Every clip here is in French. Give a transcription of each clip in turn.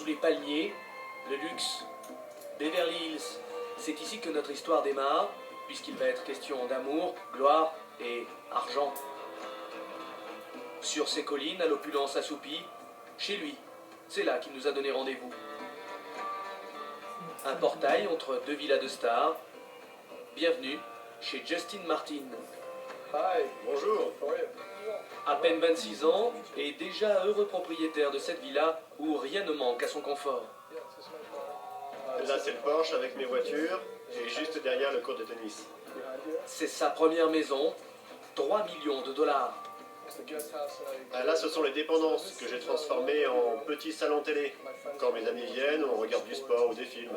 sous les palmiers, le luxe, Beverly Hills. C'est ici que notre histoire démarre, puisqu'il va être question d'amour, gloire et argent. Sur ces collines, à l'opulence assoupie, chez lui, c'est là qu'il nous a donné rendez-vous. Un portail entre deux villas de stars. Bienvenue chez Justin Martin. Hi, bonjour. À peine 26 ans et déjà heureux propriétaire de cette villa où rien ne manque à son confort. Là, c'est le Porsche avec mes voitures et juste derrière le court de tennis. C'est sa première maison, 3 millions de dollars. Là, ce sont les dépendances que j'ai transformées en petit salon télé. Quand mes amis viennent, on regarde du sport ou des films.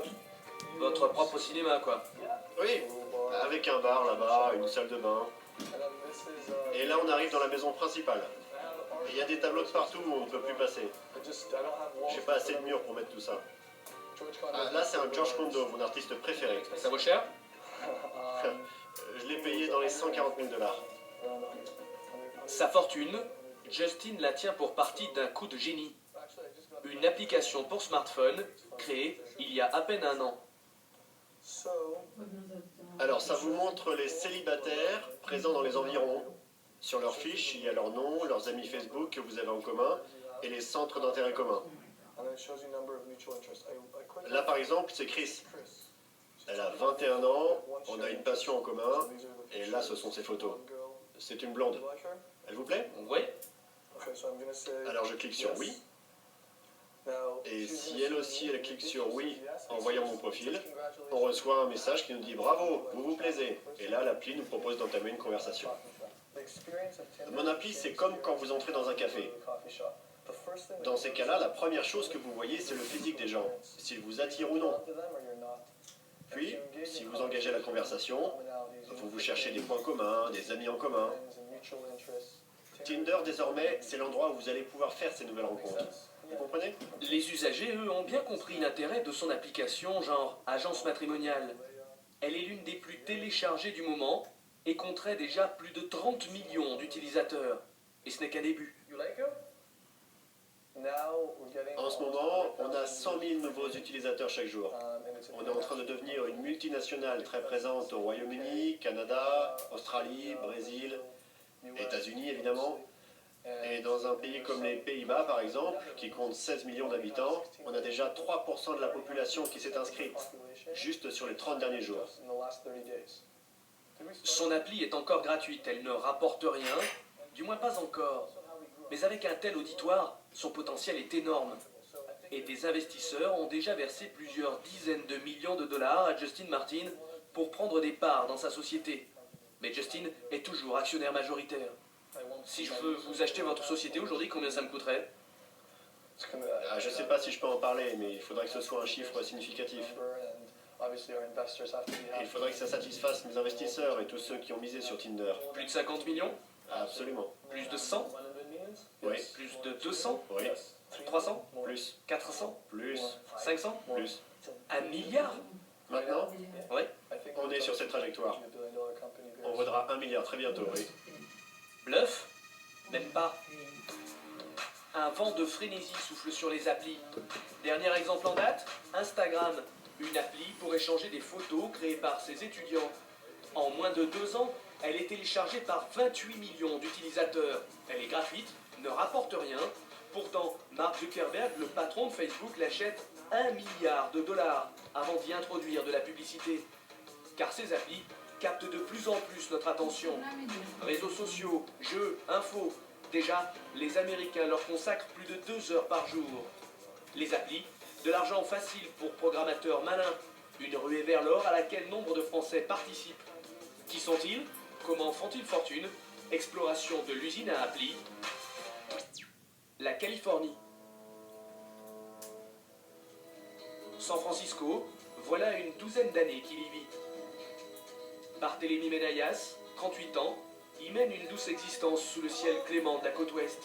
Votre propre cinéma, quoi. Oui, avec un bar là-bas, une salle de bain. Et là, on arrive dans la maison principale. Il y a des tableaux de partout où on ne peut plus passer. J'ai pas assez de murs pour mettre tout ça. Là, c'est un George Condo, mon artiste préféré. Ça vaut cher? Je l'ai payé dans les 140 000 $. Sa fortune, Justin la tient pour partie d'un coup de génie. Une application pour smartphone créée il y a à peine un an. Alors, ça vous montre les célibataires présents dans les environs. Sur leur fiche, il y a leur nom, leurs amis Facebook que vous avez en commun et les centres d'intérêt communs. Là, par exemple, c'est Chris. Elle a 21 ans, on a une passion en commun, et là, ce sont ses photos. C'est une blonde. Elle vous plaît? Oui. Alors, je clique sur oui. Et si elle aussi, elle clique sur oui en voyant mon profil, on reçoit un message qui nous dit « Bravo, vous vous plaisez ». Et là, l'appli nous propose d'entamer une conversation. Mon appli, c'est comme quand vous entrez dans un café. Dans ces cas-là, la première chose que vous voyez, c'est le physique des gens, s'ils vous attirent ou non. Puis, si vous engagez la conversation, vous cherchez des points communs, des amis en commun. Tinder, désormais, c'est l'endroit où vous allez pouvoir faire ces nouvelles rencontres. Vous comprenez? Les usagers, eux, ont bien compris l'intérêt de son application, genre agence matrimoniale. Elle est l'une des plus téléchargées du moment et compterait déjà plus de 30 millions d'utilisateurs. Et ce n'est qu'un début. En ce moment, on a 100 000 nouveaux utilisateurs chaque jour. On est en train de devenir une multinationale très présente au Royaume-Uni, Canada, Australie, Brésil, États-Unis évidemment. Et dans un pays comme les Pays-Bas, par exemple, qui compte 16 millions d'habitants, on a déjà 3% de la population qui s'est inscrite, juste sur les 30 derniers jours. Son appli est encore gratuite, elle ne rapporte rien, du moins pas encore. Mais avec un tel auditoire, son potentiel est énorme. Et des investisseurs ont déjà versé plusieurs dizaines de millions de dollars à Justin Martin pour prendre des parts dans sa société. Mais Justin est toujours actionnaire majoritaire. Si je veux vous acheter votre société aujourd'hui, combien ça me coûterait? Je ne sais pas si je peux en parler, mais il faudrait que ce soit un chiffre significatif. Il faudrait que ça satisfasse mes investisseurs et tous ceux qui ont misé sur Tinder. Plus de 50 millions? Absolument. Plus de 100? Oui. Plus de 200? Oui. 300? Plus. 400? Plus. 500? Plus. 1 milliard? Maintenant, Oui. on est sur cette trajectoire. On vaudra 1 milliard très bientôt, oui. Bluff? Même pas. Un vent de frénésie souffle sur les applis. Dernier exemple en date, Instagram. Une appli pour échanger des photos créées par ses étudiants. En moins de 2 ans, elle est téléchargée par 28 millions d'utilisateurs. Elle est gratuite, ne rapporte rien. Pourtant, Mark Zuckerberg, le patron de Facebook, l'achète 1 milliard de dollars avant d'y introduire de la publicité. Car ces applis captent de plus en plus notre attention. Réseaux sociaux, jeux, infos. Déjà, les Américains leur consacrent plus de 2 heures par jour. Les applis, de l'argent facile pour programmateurs malins. Une ruée vers l'or à laquelle nombre de Français participent. Qui sont-ils? Comment font-ils fortune? Exploration de l'usine à applis. La Californie. San Francisco, voilà une douzaine d'années qu'il y vit. Barthélémy Menayas, 38 ans, y mène une douce existence sous le ciel clément de la côte ouest.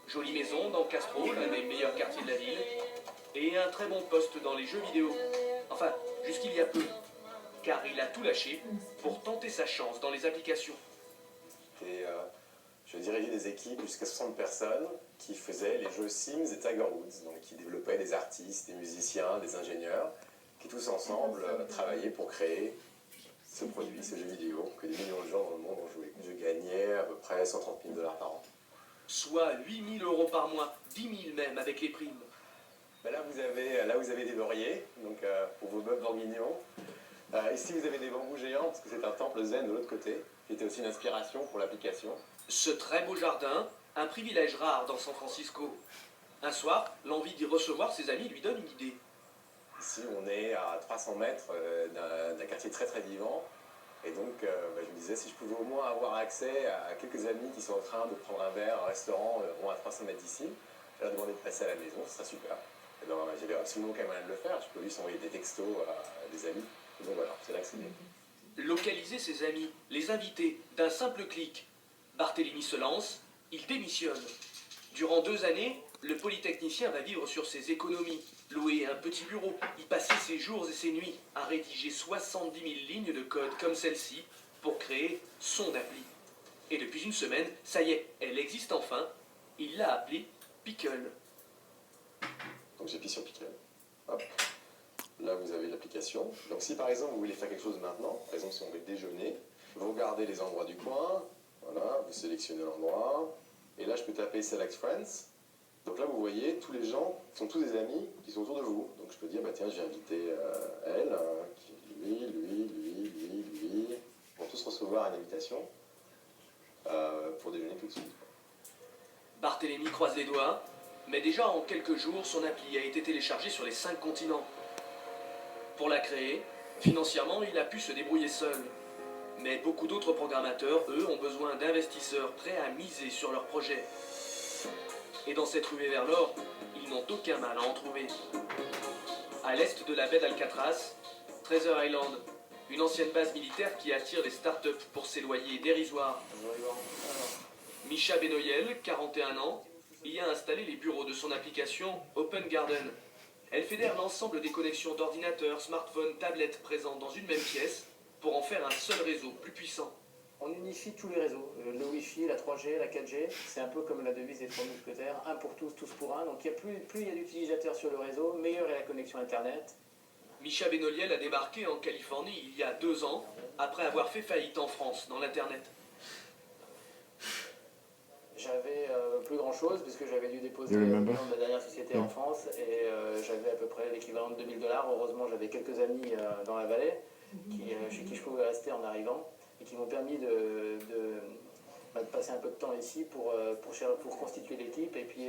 Jolie maison dans Castro, l'un des meilleurs quartiers de la ville, et un très bon poste dans les jeux vidéo. Enfin, jusqu'il y a peu, car il a tout lâché pour tenter sa chance dans les applications. Je dirigeais des équipes jusqu'à 60 personnes qui faisaient les jeux Sims et Tiger Woods, donc qui développaient des artistes, des musiciens, des ingénieurs, qui tous ensemble travaillaient pour créer ce produit, ce jeu vidéo, que des millions de gens dans le monde ont joué. Je gagnais à peu près 130 000 $ par an. Soit 8 000 € par mois, 10 000 même avec les primes. Ben là, vous avez des lauriers, donc pour vos meubles bourguignons. Ici, vous avez des bambous géants, parce que c'est un temple zen de l'autre côté, qui était aussi une inspiration pour l'application. Ce très beau jardin, un privilège rare dans San Francisco. Un soir, l'envie d'y recevoir ses amis lui donne une idée. Ici, on est à 300 mètres d'un quartier très très vivant. Et donc, je me disais, si je pouvais au moins avoir accès à quelques amis qui sont en train de prendre un verre, un restaurant, à 300 mètres d'ici, je leur demandais de passer à la maison, ce serait super. Et donc, j'avais absolument aucun moyen de le faire. Je peux juste envoyer des textos à des amis. Et donc voilà, c'est là que c'est né. Localiser ses amis, les inviter, d'un simple clic. Barthélemy se lance, il démissionne. Durant 2 années, le polytechnicien va vivre sur ses économies, louer un petit bureau, y passer ses jours et ses nuits, à rédiger 70 000 lignes de code comme celle-ci pour créer son appli. Et depuis une semaine, ça y est, elle existe enfin. Il l'a appelée Pickle. Donc j'appuie sur Pickle. Hop. Là, vous avez l'application. Donc si par exemple, vous voulez faire quelque chose maintenant, par exemple si on veut déjeuner, vous regardez les endroits du coin, voilà, vous sélectionnez l'endroit, et là, je peux taper Select Friends. Donc là, vous voyez, tous les gens sont tous des amis qui sont autour de vous. Donc je peux dire, bah tiens, j'ai invité elle, lui. Ils vont tous recevoir une invitation pour déjeuner tout de suite. Barthélemy croise les doigts, mais déjà en quelques jours, son appli a été téléchargée sur les 5 continents. Pour la créer, financièrement, il a pu se débrouiller seul. Mais beaucoup d'autres programmateurs, eux, ont besoin d'investisseurs prêts à miser sur leur projet. Et dans cette ruée vers l'or, ils n'ont aucun mal à en trouver. À l'est de la baie d'Alcatraz, Treasure Island, une ancienne base militaire qui attire des startups pour ses loyers dérisoires. Misha Benoyel, 41 ans, y a installé les bureaux de son application Open Garden. Elle fédère l'ensemble des connexions d'ordinateurs, smartphones, tablettes présentes dans une même pièce pour en faire un seul réseau plus puissant. On unifie tous les réseaux, le Wi-Fi, la 3G, la 4G, c'est un peu comme la devise des 3 mousquetaires, un pour tous, tous pour un. Donc plus il y a d'utilisateurs sur le réseau, meilleure est la connexion Internet. Misha Benoliel a débarqué en Californie il y a 2 ans, après avoir fait faillite en France dans l'Internet. J'avais plus grand chose, puisque j'avais dû déposer le bilan de ma dernière société en France, et j'avais à peu près l'équivalent de 2 000 $. Heureusement, j'avais quelques amis dans la vallée, chez qui je pouvais rester en arrivant, et qui m'ont permis de passer un peu de temps ici pour constituer l'équipe. Et puis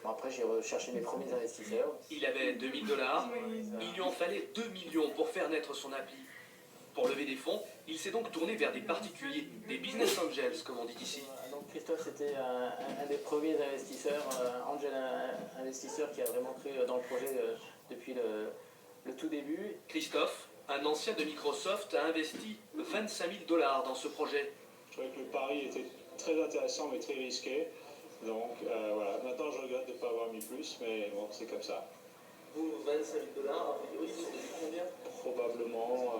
après, j'ai recherché mes premiers investisseurs. Il avait 2 000 $, il lui en fallait 2 millions pour faire naître son appli. Pour lever des fonds, il s'est donc tourné vers des particuliers, des business angels comme on dit ici. Donc Christophe, c'était un des premiers investisseurs, investisseur qui a vraiment cru dans le projet depuis le tout début. Christophe, un ancien de Microsoft, a investi 25 000 $ dans ce projet. Je trouvais que le pari était très intéressant mais très risqué. Donc voilà, maintenant je regrette de ne pas avoir mis plus, mais bon, c'est comme ça. Vous, 25 000 $, a priori, vous avez combien? Probablement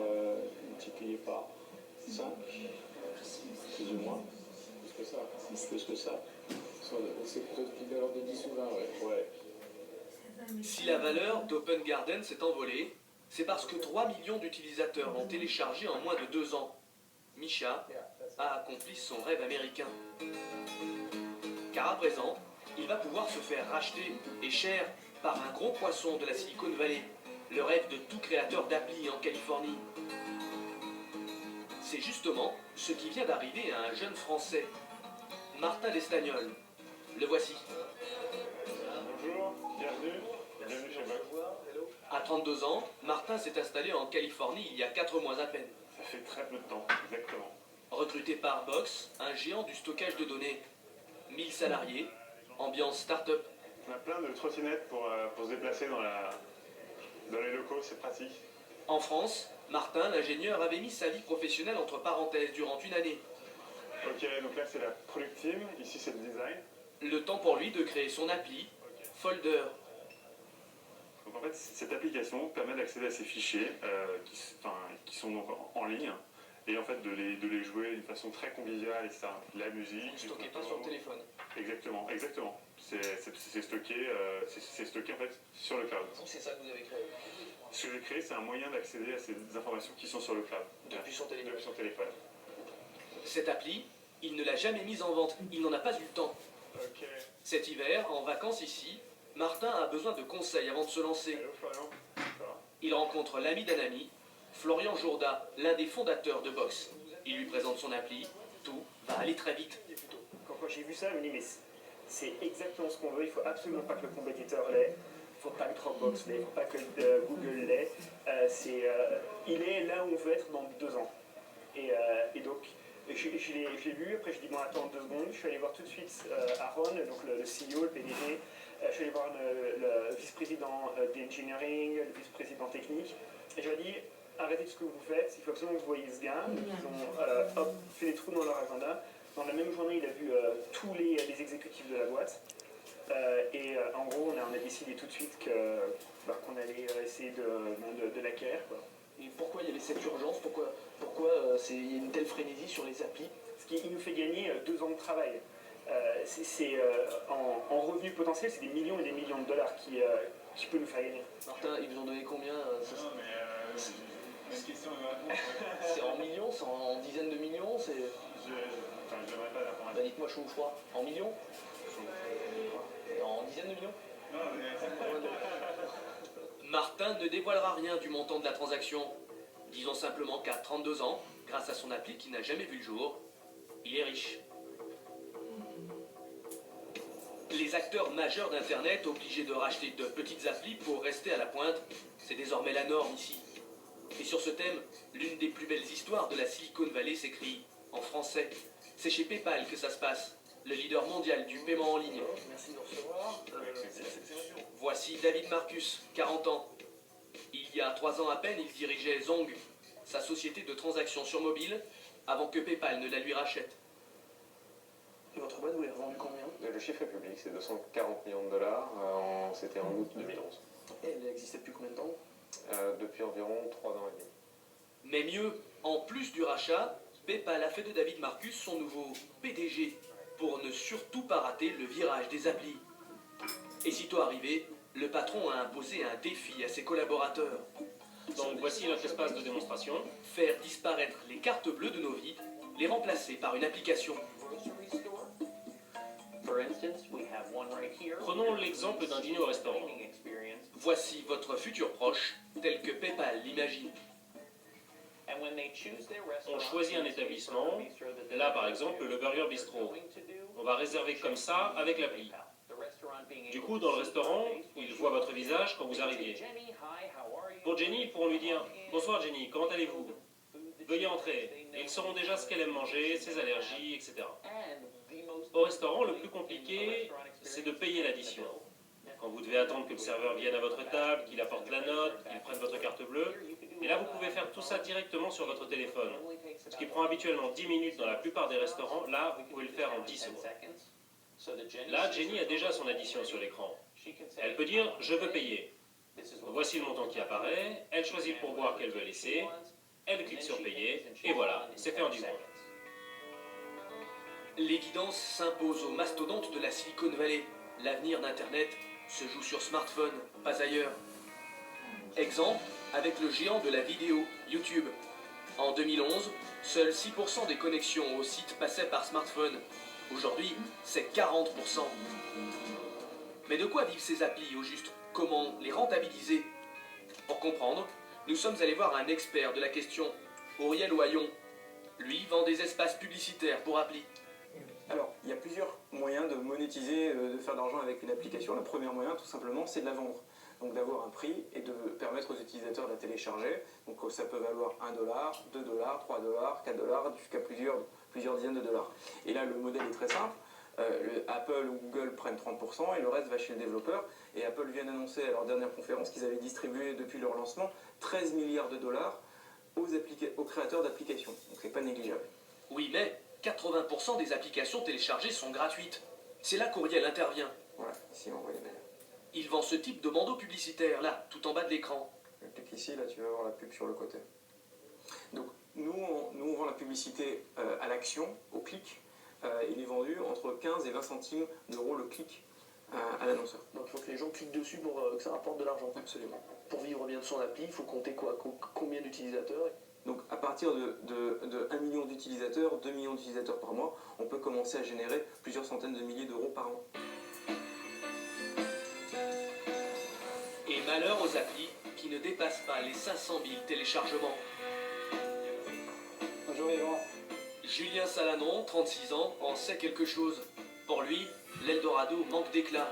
multiplié par 5, plus ou moins. Plus que ça. Plus que ça. C'est plutôt depuis de l'ordre de 10 ou 20, ouais. Si la valeur d'Open Garden s'est envolée, c'est parce que 3 millions d'utilisateurs l'ont téléchargé en moins de 2 ans. Misha a accompli son rêve américain. Car à présent, il va pouvoir se faire racheter, et cher, par un gros poisson de la Silicon Valley, le rêve de tout créateur d'appli en Californie. C'est justement ce qui vient d'arriver à un jeune Français, Martin Lestagnol. Le voici. Bonjour, bienvenue chez Bug. À 32 ans, Martin s'est installé en Californie il y a 4 mois à peine. Ça fait très peu de temps, exactement. Recruté par Box, un géant du stockage de données. 1000 salariés, ambiance start-up. On a plein de trottinettes pour se déplacer dans les locaux, c'est pratique. En France, Martin, l'ingénieur, avait mis sa vie professionnelle entre parenthèses durant une année. Ok, donc là c'est la product team, ici c'est le design. Le temps pour lui de créer son appli, Folder. Donc en fait, cette application permet d'accéder à ces fichiers qui sont donc en ligne et en fait de les jouer d'une façon très conviviale, etc. La musique. Vous ne stockez pas sur le téléphone. Exactement, exactement. C'est stocké, stocké en fait sur le cloud. Donc c'est ça que vous avez créé. Ce que j'ai créé, c'est un moyen d'accéder à ces informations qui sont sur le cloud. Depuis son téléphone. Depuis son téléphone. Cette appli, il ne l'a jamais mise en vente, il n'en a pas eu le temps. Ok. Cet hiver, en vacances ici, Martin a besoin de conseils avant de se lancer. Allô Florian. Il rencontre l'ami d'un ami, Florian Jourda, l'un des fondateurs de Box. Il lui présente son appli, tout va aller très vite. Quand j'ai vu ça, je me dis mais c'est exactement ce qu'on veut, il faut absolument pas que le compétiteur l'ait, il faut pas que Dropbox l'ait, il faut pas que Google l'ait. Il est là où on veut être dans 2 ans. Et donc, je l'ai vu, après je dis bon attends 2 secondes, je suis allé voir tout de suite Aaron, donc le CEO, le PDG, je suis allé voir le vice-président d'engineering, le vice-président technique, et je lui ai dit arrêtez tout ce que vous faites, il faut absolument que vous voyez ce gars. Ils ont fait des trous dans leur agenda. Dans la même journée, il a vu tous les exécutifs de la boîte. En gros, on a décidé tout de suite qu'on allait essayer de l'acquérir. Et pourquoi il y avait cette urgence? Pourquoi il y a une telle frénésie sur les applis? Ce qui nous fait gagner 2 ans de travail. En revenus potentiels, c'est des millions et des millions de dollars qui peut nous faire gagner. Martin, ils vous ont donné combien Non, mais une question de réponse. C'est en millions? C'est en dizaines de millions? Je n'aimerais pas l'information. Bah, dites-moi chaud ou froid. En millions? En dizaines de millions? Non, mais... Martin ne dévoilera rien du montant de la transaction. Disons simplement qu'à 32 ans, grâce à son appli qui n'a jamais vu le jour, il est riche. Les acteurs majeurs d'Internet obligés de racheter de petites applis pour rester à la pointe, c'est désormais la norme ici. Et sur ce thème, l'une des plus belles histoires de la Silicon Valley s'écrit en français. C'est chez PayPal que ça se passe, le leader mondial du paiement en ligne. Merci de nous recevoir. Voici David Marcus, 40 ans. Il y a 3 ans à peine, il dirigeait Zong, sa société de transactions sur mobile, avant que PayPal ne la lui rachète. Et votre boîte, vous l'avez vendue combien? Le chiffre est public, c'est 240 millions de dollars, c'était en août 2011. Et elle existait depuis combien de temps? Depuis environ 3 ans et demi. Mais mieux, en plus du rachat, PayPal a fait de David Marcus son nouveau PDG, pour ne surtout pas rater le virage des applis. Et sitôt arrivé, le patron a imposé un défi à ses collaborateurs. Donc voici notre espace de démonstration. Faire disparaître les cartes bleues de nos vies, les remplacer par une application. Prenons l'exemple d'un dîner au restaurant. Voici votre futur proche, tel que PayPal l'imagine. On choisit un établissement, là par exemple le Burger Bistro. On va réserver comme ça avec l'appli. Du coup, dans le restaurant, ils voient votre visage quand vous arrivez. Pour Jenny, ils pourront lui dire « Bonsoir Jenny, comment allez-vous? Veuillez entrer. » Et ils sauront déjà ce qu'elle aime manger, ses allergies, etc. Au restaurant, le plus compliqué, c'est de payer l'addition. Quand vous devez attendre que le serveur vienne à votre table, qu'il apporte la note, qu'il prenne votre carte bleue, et là vous pouvez faire tout ça directement sur votre téléphone. Ce qui prend habituellement 10 minutes dans la plupart des restaurants, là vous pouvez le faire en 10 secondes. Là, Jenny a déjà son addition sur l'écran. Elle peut dire « Je veux payer ». Voici le montant qui apparaît, elle choisit le pourboire qu'elle veut laisser, elle clique sur payer, et voilà, c'est fait en 10 secondes. L'évidence s'impose aux mastodontes de la Silicon Valley. L'avenir d'Internet se joue sur smartphone, pas ailleurs. Exemple, avec le géant de la vidéo, YouTube. En 2011, seuls 6% des connexions au site passaient par smartphone. Aujourd'hui, c'est 40%. Mais de quoi vivent ces applis au juste? Comment les rentabiliser? Pour comprendre, nous sommes allés voir un expert de la question, Auriel Oyon. Lui vend des espaces publicitaires pour applis. Alors, il y a plusieurs moyens de monétiser, de faire de l'argent avec une application. Le premier moyen, tout simplement, c'est de la vendre. Donc d'avoir un prix et de permettre aux utilisateurs de la télécharger. Donc ça peut valoir 1 $, 2 $, 3 $, 4 $, jusqu'à plusieurs dizaines de dollars. Et là, le modèle est très simple. Apple ou Google prennent 30% et le reste va chez le développeur. Et Apple vient d'annoncer à leur dernière conférence qu'ils avaient distribué depuis leur lancement 13 milliards de dollars aux créateurs d'applications. Donc c'est pas négligeable. Oui, mais 80% des applications téléchargées sont gratuites. C'est là qu'Auriel intervient. Voilà, ici on voit les mails. Il vend ce type de bandeau publicitaire, là, tout en bas de l'écran. Je clique ici, là tu vas voir la pub sur le côté. Donc Nous, on vend la publicité à l'action, au clic. Il est vendu entre 15 et 20 centimes d'euros le clic à l'annonceur. Donc il faut que les gens cliquent dessus pour que ça rapporte de l'argent. Absolument. Pour vivre bien de son appli, il faut compter quoi? Combien d'utilisateurs? Donc à partir de 1 million d'utilisateurs, 2 millions d'utilisateurs par mois, on peut commencer à générer plusieurs centaines de milliers d'euros par an. Et malheur aux applis qui ne dépassent pas les 500 000 téléchargements. Bonjour Yvan. Julien Salanon, 36 ans, en sait quelque chose. Pour lui, l'Eldorado manque d'éclat.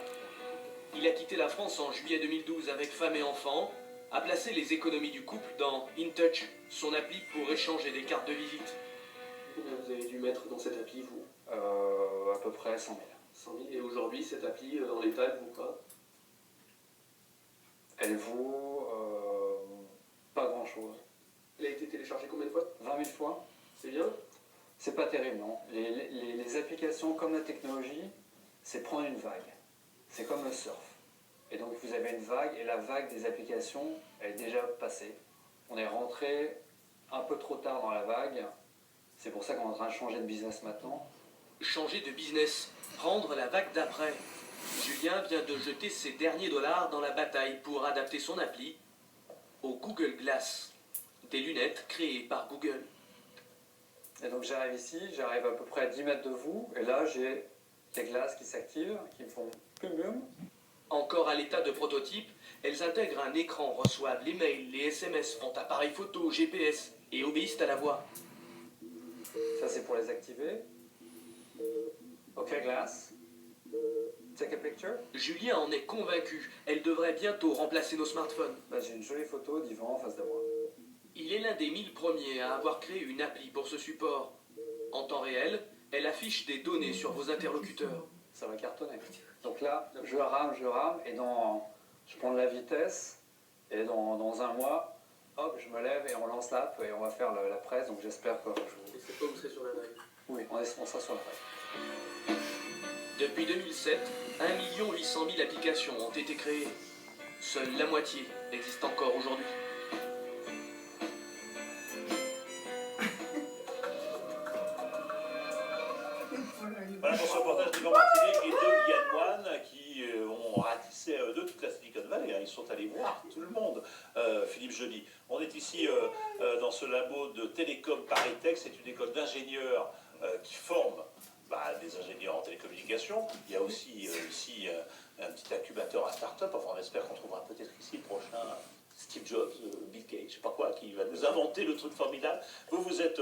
Il a quitté la France en juillet 2012 avec femme et enfants, a placé les économies du couple dans InTouch, son appli pour échanger des cartes de visite. Combien vous avez dû mettre dans cette appli, vous? À peu près 100 000. 100 000. Et aujourd'hui, cette appli, dans l'état, elle vaut quoi? Elle vaut pas grand chose. Elle a été téléchargée combien de fois? 20 000 fois. C'est bien? C'est pas terrible, non. Les applications comme la technologie, c'est prendre une vague. C'est comme le surf. Et donc vous avez une vague, et la vague des applications, elle est déjà passée. On est rentré un peu trop tard dans la vague. C'est pour ça qu'on est en train de changer de business maintenant. Changer de business, prendre la vague d'après. Julien vient de jeter ses derniers dollars dans la bataille pour adapter son appli au Google Glass, des lunettes créées par Google. Et donc j'arrive ici, j'arrive à peu près à 10 mètres de vous, et là j'ai des glaces qui s'activent, qui me font plum plum. Encore à l'état de prototype, elles intègrent un écran, reçoivent les mails, les SMS, font appareil photo, GPS et obéissent à la voix. Ça c'est pour les activer. OK, glass. Take a picture. Julien en est convaincu, elle devrait bientôt remplacer nos smartphones. Là j'ai une jolie photo d'Yvan en face de moi. Il est l'un des 1000 premiers à avoir créé une appli pour ce support. En temps réel, elle affiche des données sur vos interlocuteurs. Ça va cartonner. Donc là, je rame, et je prends de la vitesse, et dans un mois, hop, je me lève et on lance l'app et on va faire la presse, donc j'espère que Et c'est pas où vous serez sur la vague. Oui, on sera sur la vague. Depuis 2007, 1 800 000 applications ont été créées. Seule la moitié existe encore aujourd'hui. Voilà pour ce reportage d'Yvan Martinet et de Yann Moine qui ont ratissé à eux deux toute la Silicon Valley. Ils sont allés voir tout le monde. Philippe Joly, on est ici dans ce labo de Télécom Paris Tech. C'est une école d'ingénieurs qui forme des ingénieurs en télécommunications. Il y a aussi ici un petit incubateur à start-up. Enfin, on espère qu'on trouvera peut-être ici le prochain Steve Jobs, Bill Gates, je sais pas quoi, qui va nous inventer le truc formidable. Vous êtes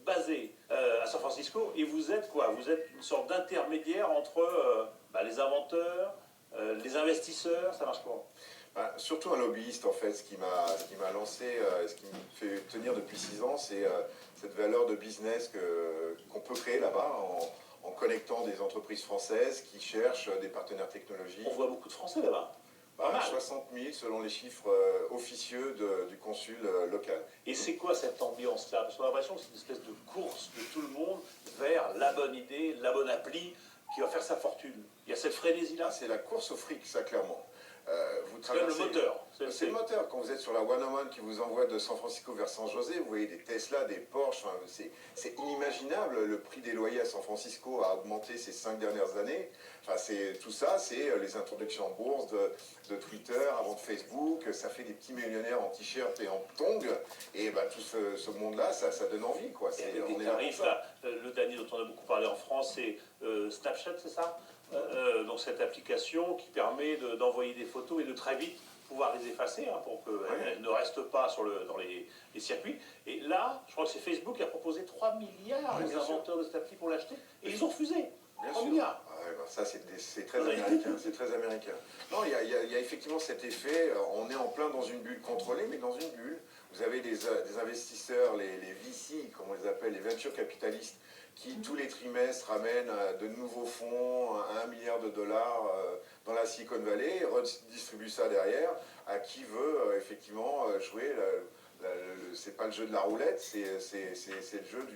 basé à San Francisco et vous êtes quoi? Vous êtes une sorte d'intermédiaire entre les inventeurs, les investisseurs, ça marche comment? Surtout un lobbyiste en fait, ce qui m'a lancé, ce qui me fait tenir depuis 6 ans, c'est cette valeur de business qu'on peut créer là-bas en connectant des entreprises françaises qui cherchent des partenaires technologiques. On voit beaucoup de Français là-bas. 60 000 selon les chiffres officieux du consul local. Et c'est quoi cette ambiance-là? Parce qu'on a l'impression que c'est une espèce de course de tout le monde vers la bonne idée, la bonne appli qui va faire sa fortune. Il y a cette frénésie-là. C'est la course au fric, ça clairement. C'est même le moteur. C'est le moteur. Quand vous êtes sur la 101 qui vous envoie de San Francisco vers San José, vous voyez des Tesla, des Porsche. C'est inimaginable. Le prix des loyers à San Francisco a augmenté ces 5 dernières années. Tout ça, c'est les introductions en bourse de Twitter, avant de Facebook. Ça fait des petits millionnaires en t-shirt et en tongs. Et tout ce monde-là, ça donne envie, quoi. On est tarifs, là, le dernier dont on a beaucoup parlé en France, c'est Snapchat, c'est ça? Donc cette application qui permet d'envoyer des photos et de très vite pouvoir les effacer pour qu'elles ne restent pas dans les circuits. Et là, je crois que c'est Facebook qui a proposé 3 milliards aux inventeurs de cette appli pour l'acheter. Et ils ont refusé. 3 milliards. Ça, c'est très américain. C'est très américain. Non, il y a effectivement cet effet. On est en plein dans une bulle contrôlée, mais dans une bulle. Vous avez des investisseurs, les VC, comme on les appelle, les venture capitalistes, qui tous les trimestres ramènent de nouveaux fonds, 1 milliard de dollars dans la Silicon Valley, et redistribuent ça derrière à qui veut effectivement jouer. C'est pas le jeu de la roulette, c'est le jeu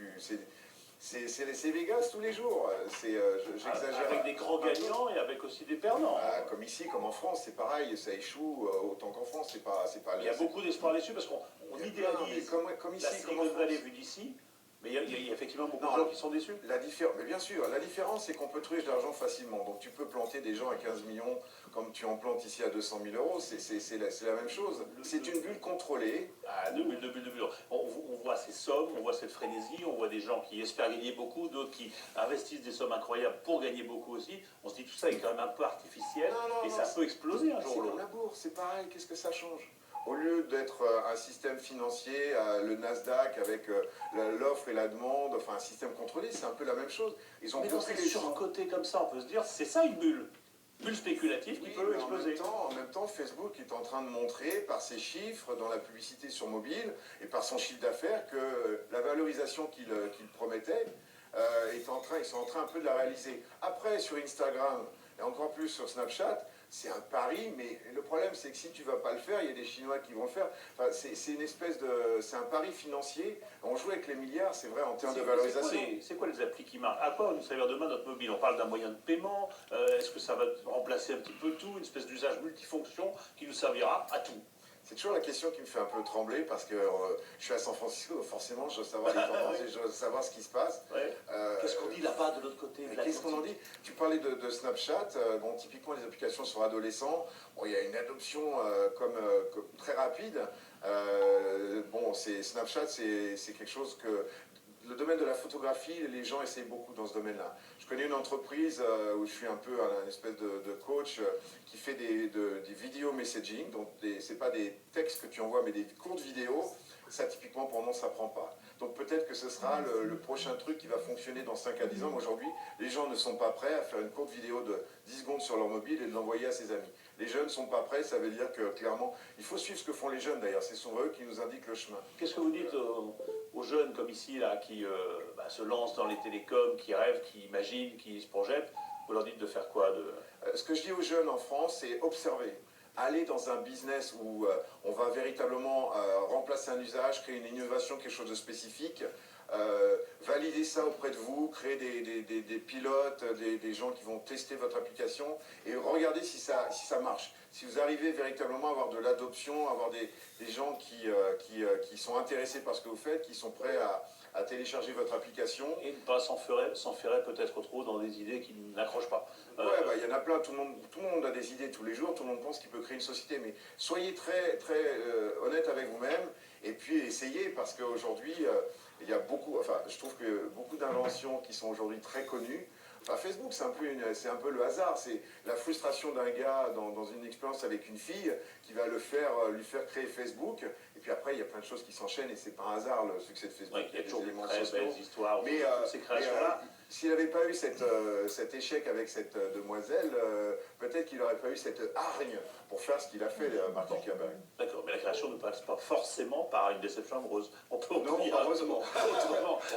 c'est Vegas tous les jours. J'exagère. Avec des grands gagnants et avec aussi des perdants. Comme ici, comme en France, c'est pareil, ça échoue autant qu'en France. C'est pas. Il y a beaucoup d'espoir là-dessus parce qu'on idéalise comme ici, la Silicon Valley vue d'ici. Mais il y a effectivement beaucoup de gens qui sont déçus. Mais bien sûr, la différence, c'est qu'on peut trouver de l'argent facilement. Donc tu peux planter des gens à 15 millions comme tu en plantes ici à 200 000 euros. C'est la même chose. C'est une bulle contrôlée. Deux bulles. On voit ces sommes, on voit cette frénésie, on voit des gens qui espèrent gagner beaucoup, d'autres qui investissent des sommes incroyables pour gagner beaucoup aussi. On se dit tout ça est quand même un peu artificiel et ça peut exploser un jour ou l'autre. C'est comme la bourse, c'est pareil. Qu'est-ce que ça change ? Au lieu d'être un système financier, le Nasdaq avec l'offre et la demande, enfin un système contrôlé, c'est un peu la même chose. Ils ont compris les surcotés comme ça, on peut se dire, c'est ça une bulle. Bulle spéculative qui peut exploser. En même temps, Facebook est en train de montrer par ses chiffres dans la publicité sur mobile et par son chiffre d'affaires que la valorisation qu'il promettait, ils sont en train un peu de la réaliser. Après, sur Instagram et encore plus sur Snapchat, c'est un pari, mais le problème c'est que si tu ne vas pas le faire, il y a des Chinois qui vont le faire. Enfin, c'est un pari financier. On joue avec les milliards, c'est vrai, en termes de valorisation. C'est quoi les applis qui marchent? À quoi va nous servir demain notre mobile? On parle d'un moyen de paiement. Est-ce que ça va remplacer un petit peu tout, une espèce d'usage multifonction qui nous servira à tout? C'est toujours la question qui me fait un peu trembler parce que je suis à San Francisco, forcément je dois savoir les tendances et je dois savoir ce qui se passe. Ouais. Qu'est-ce qu'on dit là-bas de l'autre côté de Qu'est-ce qu'on en dit? Tu parlais de Snapchat, bon, typiquement les applications sur adolescents, bon, il y a une adoption comme très rapide. Snapchat c'est quelque chose que... Le domaine de la photographie, les gens essayent beaucoup dans ce domaine-là. Je connais une entreprise où je suis un peu un espèce de coach qui fait des vidéo messaging, donc c'est pas des textes que tu envoies, mais des courtes vidéos. Ça, typiquement, pour moi, ça prend pas. Donc peut-être que ce sera le prochain truc qui va fonctionner dans 5 à 10 ans. Aujourd'hui, les gens ne sont pas prêts à faire une courte vidéo de 10 secondes sur leur mobile et de l'envoyer à ses amis. Les jeunes ne sont pas prêts, ça veut dire que clairement, il faut suivre ce que font les jeunes d'ailleurs. Ce sont eux qui nous indiquent le chemin. Qu'est-ce que vous dites aux jeunes comme ici, là, qui se lancent dans les télécoms, qui rêvent, qui imaginent, qui se projettent? Vous leur dites de faire quoi Ce que je dis aux jeunes en France, c'est observer. Aller dans un business où on va véritablement remplacer un usage, créer une innovation, quelque chose de spécifique, valider ça auprès de vous, créer des pilotes, des gens qui vont tester votre application et regarder si ça marche. Si vous arrivez véritablement à avoir de l'adoption, avoir des gens qui sont intéressés par ce que vous faites, qui sont prêts à télécharger votre application. Et ne pas s'enferrer peut-être trop dans des idées qui n'accrochent pas. Il y en a plein, tout le monde a des idées tous les jours, tout le monde pense qu'il peut créer une société, mais soyez très, très honnête avec vous-même et puis essayez, parce qu'aujourd'hui, il y a je trouve que beaucoup d'inventions qui sont aujourd'hui très connues. Enfin, Facebook, c'est un peu le hasard, c'est la frustration d'un gars dans une expérience avec une fille qui va lui faire créer Facebook, et puis après il y a plein de choses qui s'enchaînent et c'est pas un hasard le succès de Facebook. Il y a toujours des très belles histoires, mais ces créations-là. S'il n'avait pas eu cet échec avec cette demoiselle, peut-être qu'il n'aurait pas eu cette hargne pour faire ce qu'il a fait, Mark Zuckerberg. D'accord, mais la création ne passe pas forcément par une déception amoureuse. On peut heureusement.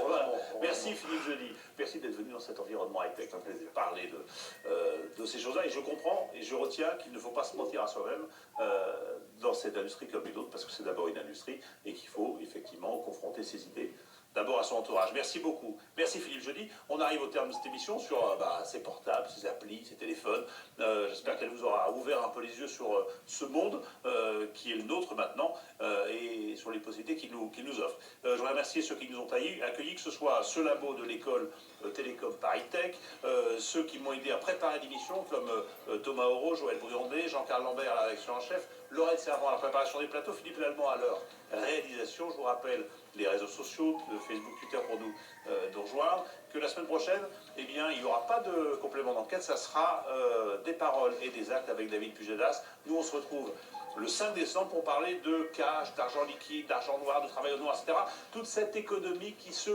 Voilà. Merci Philippe Joly, merci d'être venu dans cet environnement high-tech. C'est un plaisir. Parler de ces choses-là, et je comprends et je retiens qu'il ne faut pas se mentir à soi-même dans cette industrie comme une autre, parce que c'est d'abord une industrie et qu'il faut effectivement confronter ses idées d'abord à son entourage. Merci beaucoup. Merci Philippe Joly. On arrive au terme de cette émission sur ces portables, ces applis, ces téléphones. J'espère qu'elle vous aura ouvert un peu les yeux sur ce monde qui est le nôtre maintenant et sur les possibilités qu'il nous offre. Je voudrais remercier ceux qui nous ont accueillis, que ce soit ce labo de l'école Télécom Paris Tech, ceux qui m'ont aidé à préparer l'émission comme Thomas Auro, Joël Briandé, Jean-Carl Lambert à la rédaction en chef, Laurette Servant à la préparation des plateaux, Philippe Lallemand à leur réalisation. Je vous rappelle les réseaux sociaux, Facebook, Twitter pour nous rejoindre, que la semaine prochaine, il n'y aura pas de complément d'enquête, ça sera des paroles et des actes avec David Pujadas. Nous, on se retrouve le 5 décembre pour parler de cash, d'argent liquide, d'argent noir, de travail au noir, etc. Toute cette économie qui se...